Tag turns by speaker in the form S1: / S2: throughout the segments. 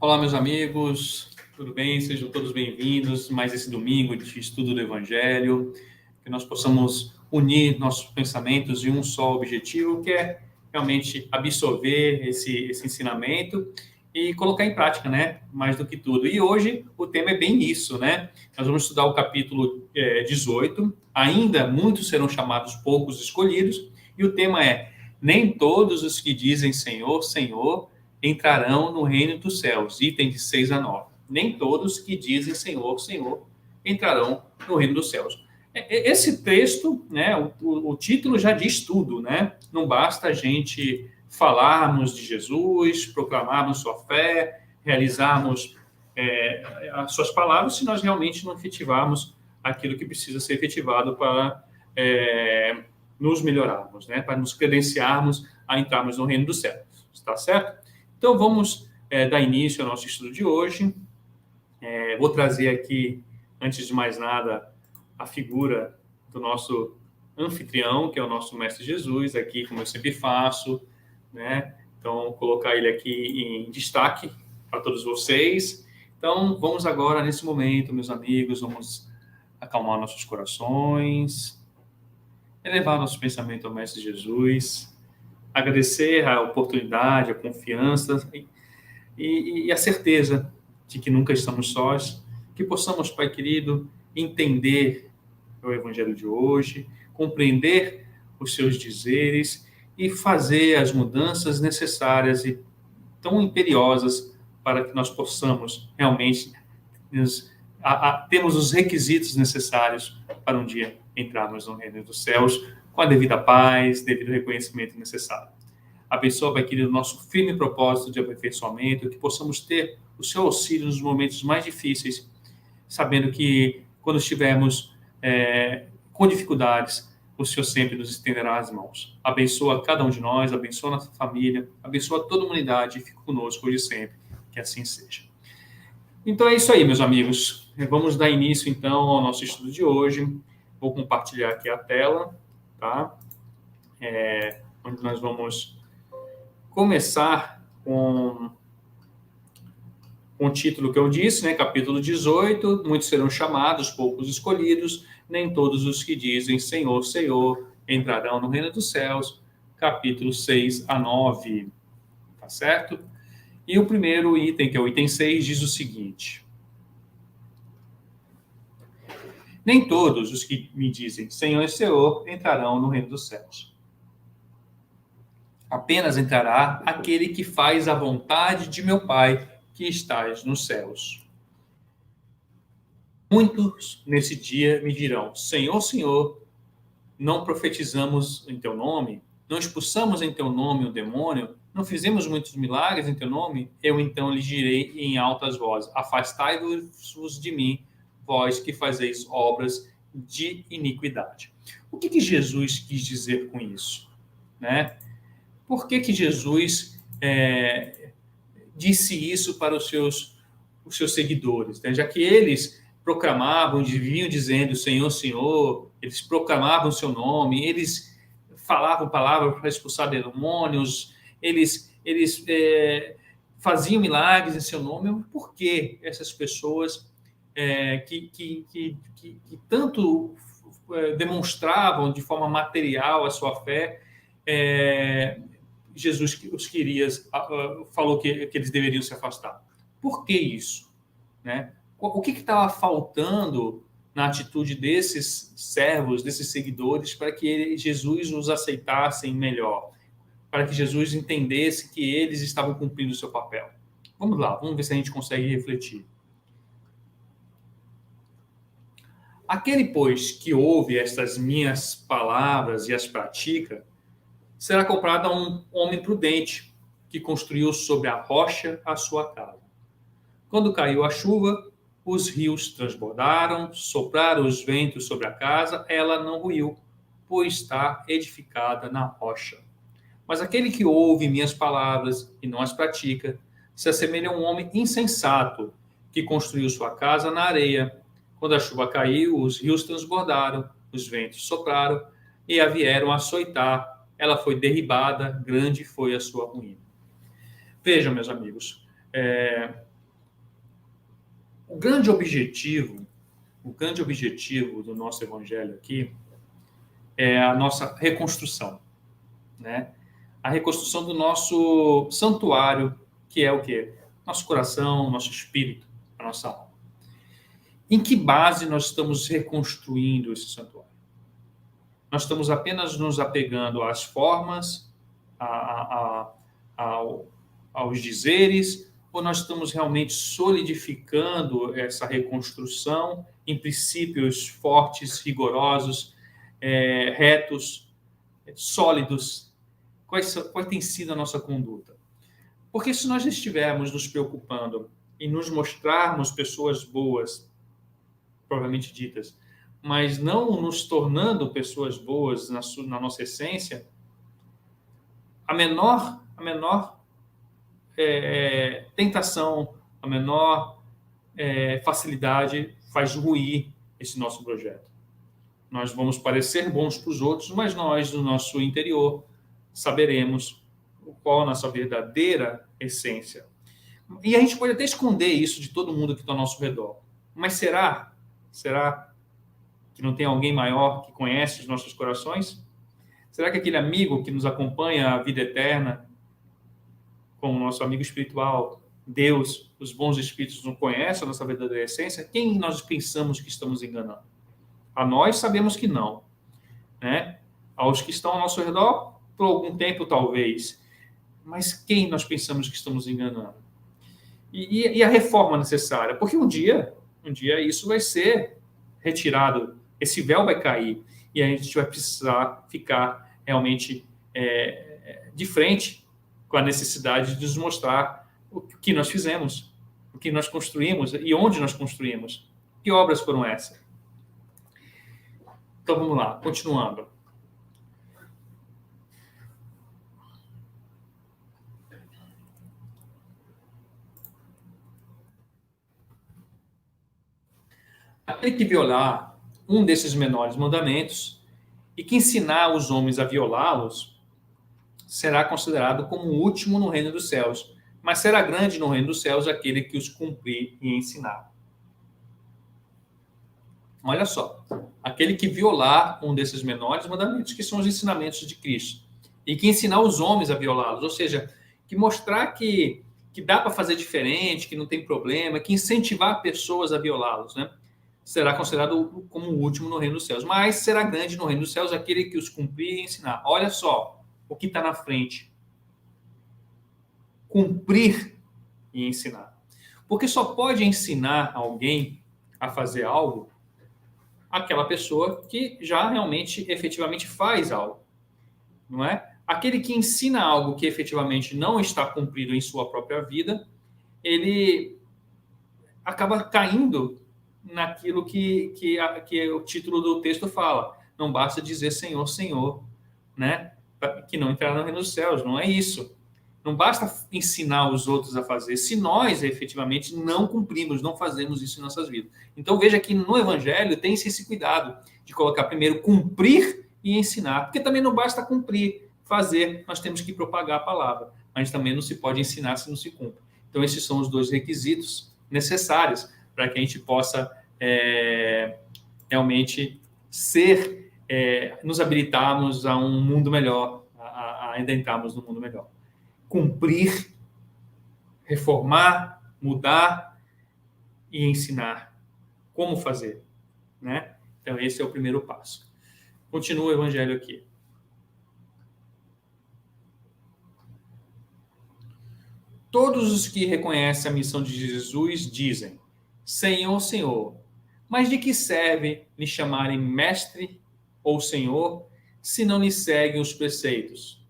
S1: Olá, meus amigos, tudo bem? Sejam todos bem-vindos. Mais esse domingo de estudo do Evangelho, que nós possamos unir nossos pensamentos em um só objetivo, que é realmente absorver esse ensinamento e colocar em prática, né? Mais do que tudo. E hoje o tema é bem isso, né? Nós vamos estudar o capítulo 18. Ainda muitos serão chamados, poucos escolhidos. E o tema é: nem todos os que dizem Senhor, Senhor entrarão no reino dos céus. Item de 6 a 9. Nem todos que dizem Senhor, Senhor entrarão no reino dos céus. Esse texto, né, o título já diz tudo, né? Não basta a gente falarmos de Jesus, proclamarmos sua fé, realizarmos as suas palavras, se nós realmente não efetivarmos aquilo que precisa ser efetivado para nos melhorarmos, né? Para nos credenciarmos a entrarmos no reino dos céus. Está certo? Então, vamos dar início ao nosso estudo de hoje. Vou trazer aqui, antes de mais nada, a figura do nosso anfitrião, que é o nosso Mestre Jesus, aqui, como eu sempre faço, né? Então, colocar ele aqui em destaque para todos vocês. Então, vamos agora, nesse momento, meus amigos, vamos acalmar nossos corações, elevar nosso pensamento ao Mestre Jesus, agradecer a oportunidade, a confiança e a certeza de que nunca estamos sós, que possamos, Pai querido, entender o Evangelho de hoje, compreender os seus dizeres e fazer as mudanças necessárias e tão imperiosas para que nós possamos realmente termos os requisitos necessários para um dia entrarmos no reino dos céus com a devida paz, devido reconhecimento necessário. Abençoa, Pai querido, o nosso firme propósito de aperfeiçoamento, que possamos ter o seu auxílio nos momentos mais difíceis, sabendo que quando estivermos com dificuldades, o Senhor sempre nos estenderá as mãos. Abençoa cada um de nós, abençoa a nossa família, abençoa toda a humanidade e fique conosco hoje e sempre, que assim seja. Então é isso aí, meus amigos. Vamos dar início, então, ao nosso estudo de hoje. Vou compartilhar aqui a tela, tá? Onde nós vamos começar com o título que eu disse, né? Capítulo 18, muitos serão chamados, poucos escolhidos, nem todos os que dizem Senhor, Senhor entrarão no reino dos céus, capítulo 6 a 9, tá certo? E o primeiro item, que é o item 6, diz o seguinte: nem todos os que me dizem Senhor, Senhor entrarão no reino dos céus. Apenas entrará aquele que faz a vontade de meu Pai, que estás nos céus. Muitos nesse dia me dirão: Senhor, Senhor, não profetizamos em teu nome? Não expulsamos em teu nome o demônio? Não fizemos muitos milagres em teu nome? Eu então lhes direi em altas vozes: afastai-vos de mim, vós que fazeis obras de iniquidade. O que Jesus quis dizer com isso, né? Por que Jesus disse isso para os seus seguidores? Né? Já que eles proclamavam, vinham dizendo Senhor, Senhor, eles proclamavam o seu nome, eles falavam palavras para expulsar demônios, eles faziam milagres em seu nome. Por que essas pessoas que tanto demonstravam de forma material a sua fé, Jesus falou que eles deveriam se afastar? Por que isso? Né? O que estava faltando na atitude desses servos, desses seguidores, para que Jesus os aceitassem melhor? Para que Jesus entendesse que eles estavam cumprindo o seu papel? Vamos lá, vamos ver se a gente consegue refletir. Aquele, pois, que ouve estas minhas palavras e as pratica, será comparado a um homem prudente que construiu sobre a rocha a sua casa. Quando caiu a chuva, os rios transbordaram, sopraram os ventos sobre a casa, ela não ruiu, pois está edificada na rocha. Mas aquele que ouve minhas palavras e não as pratica, se assemelha a um homem insensato que construiu sua casa na areia. Quando a chuva caiu, os rios transbordaram, os ventos sopraram e a vieram açoitar. Ela foi derribada, grande foi a sua ruína. Vejam, meus amigos, O grande objetivo do nosso evangelho aqui é a nossa reconstrução, né? A reconstrução do nosso santuário, que é o quê? Nosso coração, nosso espírito, a nossa alma. Em que base nós estamos reconstruindo esse santuário? Nós estamos apenas nos apegando às formas, aos dizeres, ou nós estamos realmente solidificando essa reconstrução em princípios fortes, rigorosos, retos, sólidos? Qual tem sido a nossa conduta? Porque se nós estivermos nos preocupando em nos mostrarmos pessoas boas, provavelmente ditas, mas não nos tornando pessoas boas na nossa essência, a menor tentação, a menor facilidade faz ruir esse nosso projeto. Nós vamos parecer bons para os outros, mas nós, no nosso interior, saberemos qual a nossa verdadeira essência. E a gente pode até esconder isso de todo mundo que está ao nosso redor. Mas será que não tem alguém maior que conhece os nossos corações? Será que aquele amigo que nos acompanha a vida eterna, como o nosso amigo espiritual, Deus, os bons espíritos, não conhecem a nossa verdadeira essência? Quem nós pensamos que estamos enganando? A nós sabemos que não, né? Aos que estão ao nosso redor, por algum tempo talvez. Mas quem nós pensamos que estamos enganando? E a reforma necessária? Porque um dia isso vai ser retirado, esse véu vai cair, e a gente vai precisar ficar realmente de frente com a necessidade de nos mostrar o que nós fizemos, o que nós construímos e onde nós construímos. Que obras foram essas? Então vamos lá, continuando. Aquele que violar um desses menores mandamentos e que ensinar os homens a violá-los será considerado como o último no reino dos céus, mas será grande no reino dos céus aquele que os cumprir e ensinar. Olha só, aquele que violar um desses menores mandamentos, que são os ensinamentos de Cristo, e que ensinar os homens a violá-los, ou seja, que mostrar que dá para fazer diferente, que não tem problema, que incentivar pessoas a violá-los, né? Será considerado como o último no reino dos céus, mas será grande no reino dos céus aquele que os cumprir e ensinar. Olha só o que está na frente. Cumprir e ensinar. Porque só pode ensinar alguém a fazer algo aquela pessoa que já realmente, efetivamente faz algo. Não é? Aquele que ensina algo que efetivamente não está cumprido em sua própria vida, ele acaba caindo naquilo que o título do texto fala. Não basta dizer Senhor, Senhor, né? Que não entrará no reino dos céus. Não é isso. Não basta ensinar os outros a fazer, se nós efetivamente não cumprimos, não fazemos isso em nossas vidas. Então veja que no Evangelho tem-se esse cuidado de colocar primeiro cumprir e ensinar, porque também não basta cumprir, fazer, nós temos que propagar a palavra, mas também não se pode ensinar se não se cumpre. Então esses são os dois requisitos necessários para que a gente possa realmente nos habilitarmos a um mundo melhor, a adentrarmos no mundo melhor. Cumprir, reformar, mudar e ensinar como fazer, né? Então esse é o primeiro passo. Continua o evangelho aqui. Todos os que reconhecem a missão de Jesus dizem: Senhor, Senhor. Mas de que serve lhe chamarem mestre ou senhor, se não lhe seguem os preceitos?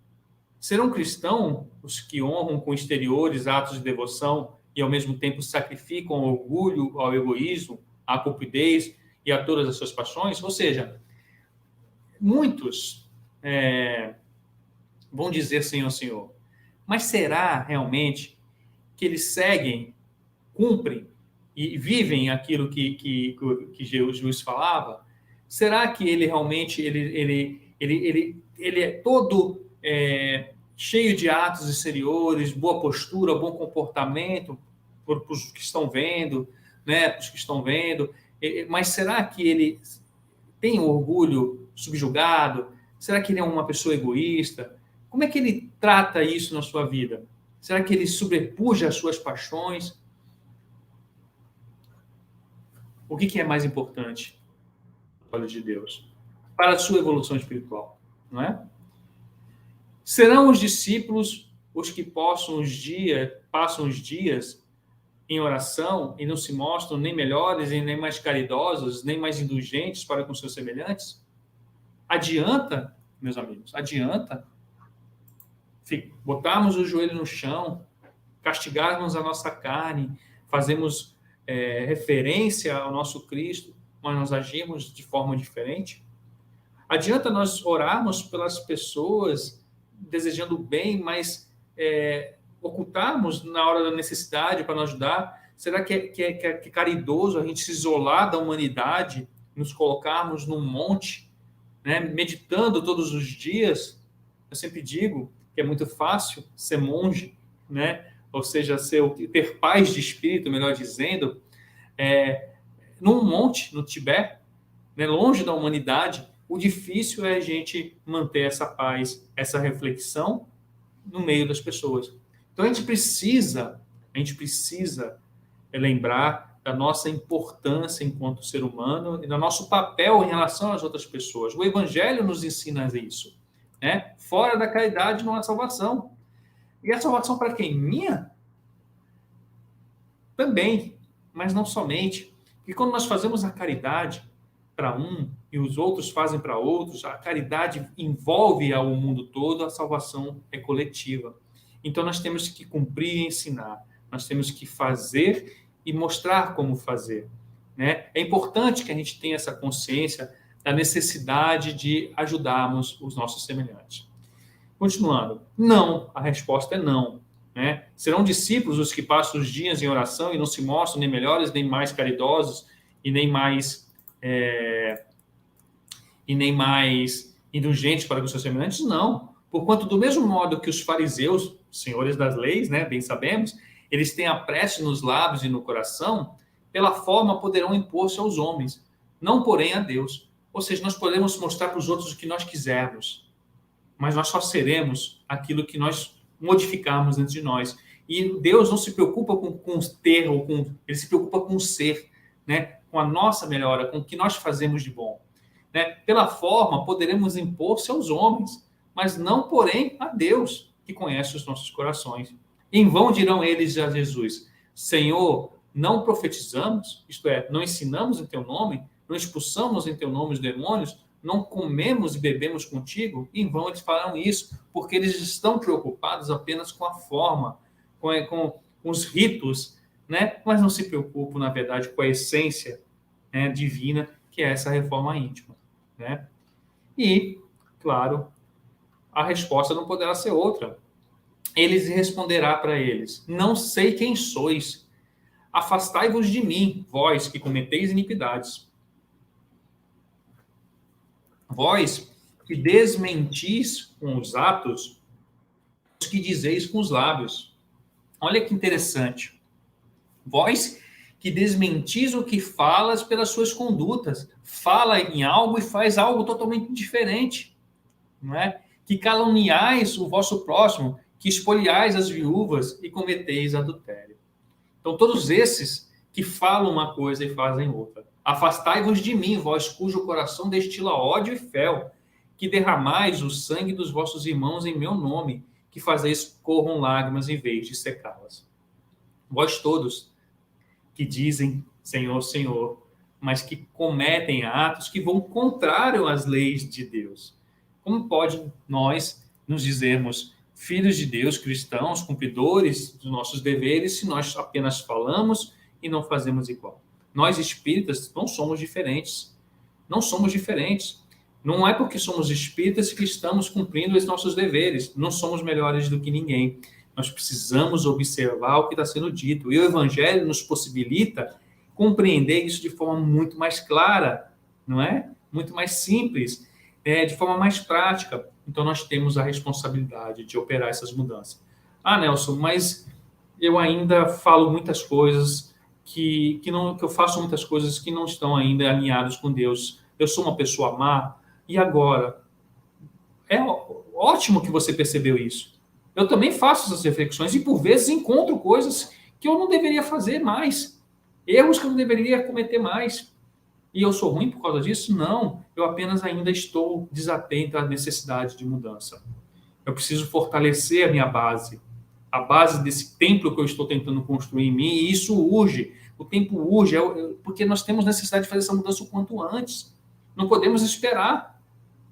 S1: Serão cristãos os que honram com exteriores atos de devoção e, ao mesmo tempo, sacrificam ao orgulho, ao egoísmo, à cupidez e a todas as suas paixões? Ou seja, muitos vão dizer Senhor, Senhor. Mas será realmente que eles seguem, cumprem e vivem aquilo que Jesus falava? Será que ele realmente ele é todo cheio de atos exteriores, boa postura, bom comportamento para os que estão vendo, né, os que estão vendo, mas será que ele tem o orgulho subjugado? Será que ele é uma pessoa egoísta? Como é que ele trata isso na sua vida? Será que ele sobrepuja as suas paixões? O que é mais importante aos olhos de Deus para a sua evolução espiritual, não é? Serão os discípulos os que passam os dias em oração e não se mostram nem melhores, e nem mais caridosos, nem mais indulgentes para com seus semelhantes? Adianta, meus amigos, adianta botarmos o joelho no chão, castigarmos a nossa carne, fazemos referência ao nosso Cristo, mas nós agimos de forma diferente? Adianta nós orarmos pelas pessoas, desejando o bem, mas ocultarmos na hora da necessidade para nos ajudar? Será que é caridoso a gente se isolar da humanidade, nos colocarmos num monte, né, meditando todos os dias? Eu sempre digo que é muito fácil ser monge, né? Ou seja, ter paz de espírito, melhor dizendo, num monte, no Tibete, né, longe da humanidade. O difícil é a gente manter essa paz, essa reflexão no meio das pessoas. Então a gente precisa lembrar da nossa importância enquanto ser humano e do nosso papel em relação às outras pessoas. O Evangelho nos ensina isso, né? Fora da caridade não há salvação. E a salvação para quem? Minha? Também, mas não somente. E quando nós fazemos a caridade para um e os outros fazem para outros, a caridade envolve ao mundo todo, a salvação é coletiva. Então nós temos que cumprir e ensinar, nós temos que fazer e mostrar como fazer, né? É importante que a gente tenha essa consciência da necessidade de ajudarmos os nossos semelhantes. Continuando, não, a resposta é não, né? Serão discípulos os que passam os dias em oração e não se mostram nem melhores, nem mais caridosos e nem mais indulgentes para com seus semelhantes? Não, porquanto do mesmo modo que os fariseus, senhores das leis, né, bem sabemos, eles têm a prece nos lábios e no coração, pela forma poderão impor-se aos homens, não porém a Deus. Ou seja, nós podemos mostrar para os outros o que nós quisermos, mas nós só seremos aquilo que nós modificarmos dentro de nós. E Deus não se preocupa com ter, ele se preocupa com o ser, né? Com a nossa melhora, com o que nós fazemos de bom. Né? Pela forma, poderemos impor-se aos homens, mas não, porém, a Deus, que conhece os nossos corações. Em vão dirão eles a Jesus: Senhor, não profetizamos, isto é, não ensinamos em teu nome, não expulsamos em teu nome os demônios, não comemos e bebemos contigo? Em vão eles falam isso, porque eles estão preocupados apenas com a forma, com os ritos, né? Mas não se preocupam, na verdade, com a essência, né, divina, que é essa reforma íntima, né? E, claro, a resposta não poderá ser outra. Ele responderá para eles: não sei quem sois. Afastai-vos de mim, vós que cometeis iniquidades. Vós que desmentis com os atos, os que dizeis com os lábios. Olha que interessante. Vós que desmentis o que falas pelas suas condutas. Fala em algo e faz algo totalmente diferente. Não é? Que caluniais o vosso próximo, que espoliais as viúvas e cometeis adultério. Então, todos esses que falam uma coisa e fazem outra. Afastai-vos de mim, vós cujo coração destila ódio e fel, que derramais o sangue dos vossos irmãos em meu nome, que fazeis corram lágrimas em vez de secá-las. Vós todos que dizem Senhor, Senhor, mas que cometem atos que vão contrário às leis de Deus. Como pode nós nos dizermos filhos de Deus, cristãos, cumpridores dos nossos deveres, se nós apenas falamos e não fazemos igual? Nós espíritas não somos diferentes. Não somos diferentes. Não é porque somos espíritas que estamos cumprindo os nossos deveres. Não somos melhores do que ninguém. Nós precisamos observar o que está sendo dito. E o Evangelho nos possibilita compreender isso de forma muito mais clara, não é? Muito mais simples, de forma mais prática. Então, nós temos a responsabilidade de operar essas mudanças. Ah, Nelson, mas eu ainda falo muitas coisas que eu faço muitas coisas que não estão ainda alinhadas com Deus. Eu sou uma pessoa má, e agora? É ótimo que você percebeu isso. Eu também faço essas reflexões e, por vezes, encontro coisas que eu não deveria fazer mais. Erros que eu não deveria cometer mais. E eu sou ruim por causa disso? Não. Eu apenas ainda estou desatento à necessidade de mudança. Eu preciso fortalecer a minha base. A base desse templo que eu estou tentando construir em mim. E isso urge. O tempo urge, porque nós temos necessidade de fazer essa mudança o quanto antes. Não podemos esperar,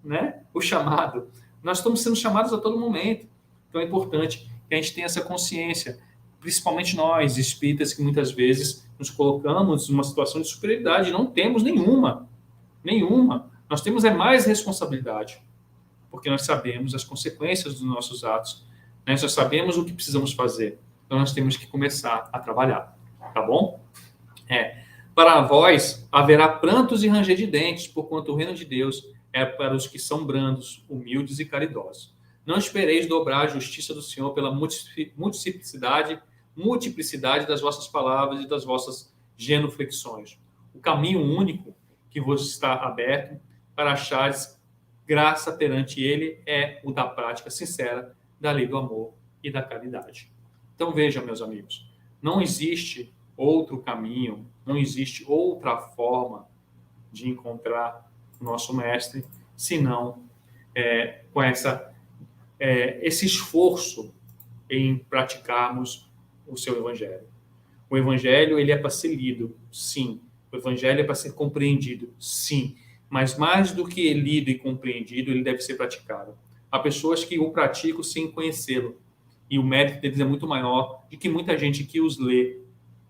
S1: né, o chamado. Nós estamos sendo chamados a todo momento. Então é importante que a gente tenha essa consciência, principalmente nós, espíritas, que muitas vezes nos colocamos numa situação de superioridade. Não temos nenhuma. Nenhuma. Nós temos mais responsabilidade, porque nós sabemos as consequências dos nossos atos, né? Nós sabemos o que precisamos fazer. Então nós temos que começar a trabalhar. Tá bom? Para vós haverá prantos e ranger de dentes, porquanto o reino de Deus é para os que são brandos, humildes e caridosos. Não espereis dobrar a justiça do Senhor pela multiplicidade das vossas palavras e das vossas genuflexões. O caminho único que vos está aberto para achares graça perante ele é o da prática sincera da lei do amor e da caridade. Então vejam, meus amigos, não existe outro caminho, não existe outra forma de encontrar o nosso mestre, senão com esse esforço em praticarmos o seu evangelho. O evangelho, ele é para ser lido, sim. O evangelho é para ser compreendido, sim. Mas mais do que lido e compreendido, ele deve ser praticado. Há pessoas que o praticam sem conhecê-lo. E o mérito deles é muito maior do que muita gente que os lê,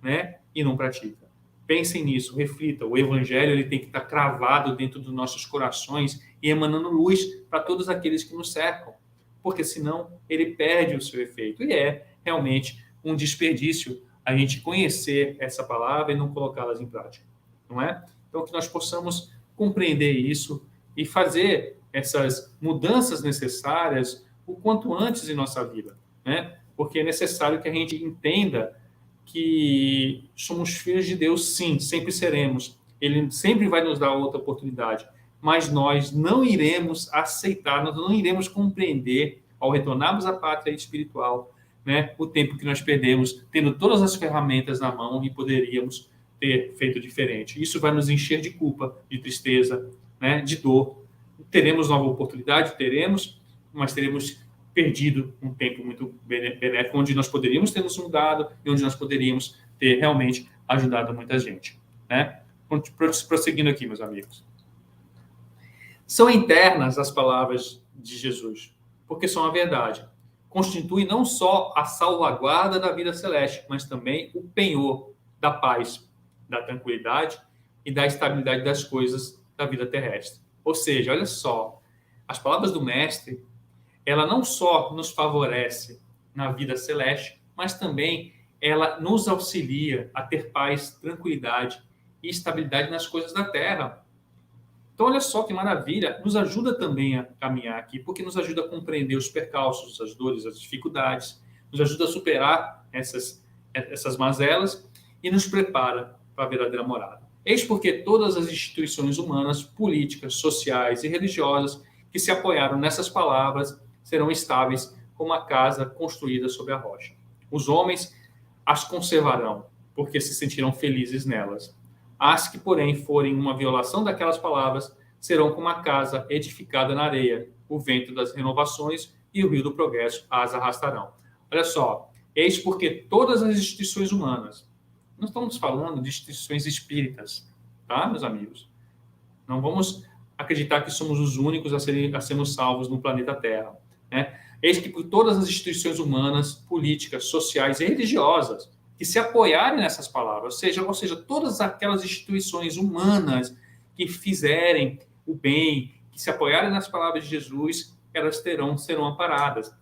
S1: né, e não pratica. Pensem nisso, reflitam. O evangelho, ele tem que estar cravado dentro dos nossos corações e emanando luz para todos aqueles que nos cercam, porque senão ele perde o seu efeito. E é realmente um desperdício a gente conhecer essa palavra e não colocá-las em prática, não é? Então, que nós possamos compreender isso e fazer essas mudanças necessárias o quanto antes em nossa vida, né? Porque é necessário que a gente entenda que somos filhos de Deus, sim, sempre seremos. Ele sempre vai nos dar outra oportunidade, mas nós não iremos aceitar, nós não iremos compreender, ao retornarmos à pátria espiritual, né, o tempo que nós perdemos, tendo todas as ferramentas na mão e poderíamos ter feito diferente. Isso vai nos encher de culpa, de tristeza, né, de dor. Teremos nova oportunidade? Teremos, mas teremos perdido um tempo muito benéfico, onde nós poderíamos ter nos mudado e onde nós poderíamos ter realmente ajudado muita gente, né? Prosseguindo aqui, meus amigos. São internas as palavras de Jesus, porque são a verdade. Constitui não só a salvaguarda da vida celeste, mas também o penhor da paz, da tranquilidade e da estabilidade das coisas da vida terrestre. Ou seja, olha só, as palavras do Mestre, ela não só nos favorece na vida celeste, mas também ela nos auxilia a ter paz, tranquilidade e estabilidade nas coisas da terra. Então, olha só que maravilha, nos ajuda também a caminhar aqui, porque nos ajuda a compreender os percalços, as dores, as dificuldades, nos ajuda a superar essas mazelas e nos prepara para a verdadeira morada. Eis porque todas as instituições humanas, políticas, sociais e religiosas que se apoiaram nessas palavras serão estáveis como a casa construída sobre a rocha. Os homens as conservarão, porque se sentirão felizes nelas. As que, porém, forem uma violação daquelas palavras, serão como a casa edificada na areia. O vento das renovações e o rio do progresso as arrastarão. Olha só, eis porque todas as instituições humanas, nós estamos falando de instituições espíritas, tá, meus amigos? Não vamos acreditar que somos os únicos a sermos salvos no planeta Terra, né? Eis que por todas as instituições humanas, políticas, sociais e religiosas que se apoiarem nessas palavras, ou seja, todas aquelas instituições humanas que fizerem o bem, que se apoiarem nas palavras de Jesus, elas serão amparadas,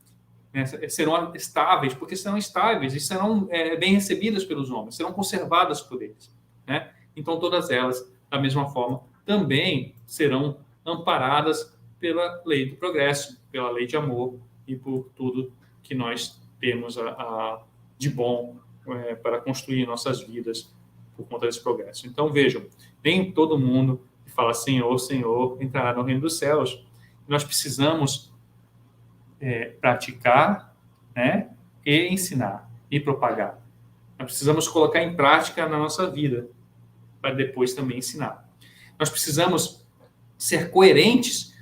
S1: né? Serão estáveis, porque serão estáveis e serão bem recebidas pelos homens, serão conservadas por eles, né? Então, todas elas, da mesma forma, também serão amparadas pela lei do progresso, pela lei de amor e por tudo que nós temos de bom para construir nossas vidas por conta desse progresso. Então, vejam, nem todo mundo que fala Senhor, Senhor, entrará no reino dos céus. Nós precisamos praticar, né, e ensinar, e propagar. Nós precisamos colocar em prática na nossa vida, para depois também ensinar. Nós precisamos ser coerentes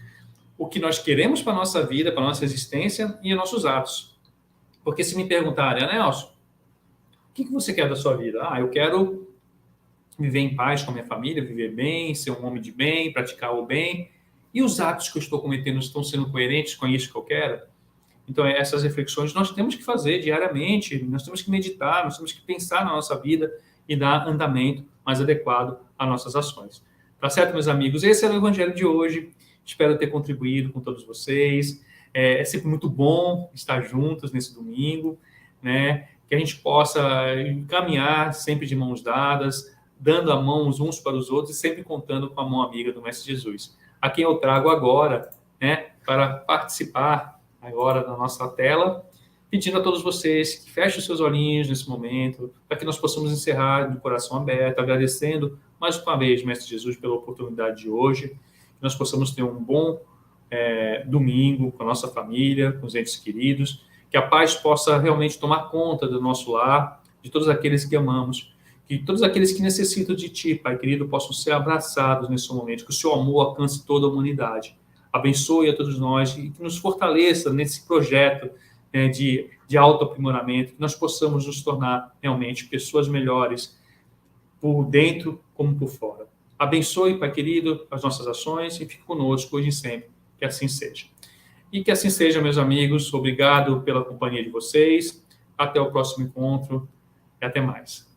S1: o que nós queremos para a nossa vida, para a nossa existência e os nossos atos. Porque se me perguntarem, Nelson, o que você quer da sua vida? Eu quero viver em paz com a minha família, viver bem, ser um homem de bem, praticar o bem. E os atos que eu estou cometendo estão sendo coerentes com isso que eu quero? Então, essas reflexões nós temos que fazer diariamente, nós temos que meditar, nós temos que pensar na nossa vida e dar andamento mais adequado às nossas ações. Tá certo, meus amigos? Esse é o Evangelho de hoje. Espero ter contribuído com todos vocês. É sempre muito bom estar juntos nesse domingo, né? Que a gente possa caminhar sempre de mãos dadas, dando a mão uns para os outros e sempre contando com a mão amiga do Mestre Jesus. A quem eu trago agora, né, para participar agora na nossa tela, pedindo a todos vocês que fechem os seus olhinhos nesse momento, para que nós possamos encerrar de coração aberto, agradecendo mais uma vez, Mestre Jesus, pela oportunidade de hoje, que nós possamos ter um bom domingo com a nossa família, com os entes queridos, que a paz possa realmente tomar conta do nosso lar, de todos aqueles que amamos, que todos aqueles que necessitam de Ti, Pai querido, possam ser abraçados nesse momento, que o Seu amor alcance toda a humanidade. Abençoe a todos nós e que nos fortaleça nesse projeto de autoaprimoramento, que nós possamos nos tornar realmente pessoas melhores, por dentro como por fora. Abençoe, Pai querido, as nossas ações e fique conosco hoje e sempre. Que assim seja. E que assim seja, meus amigos. Obrigado pela companhia de vocês. Até o próximo encontro e até mais.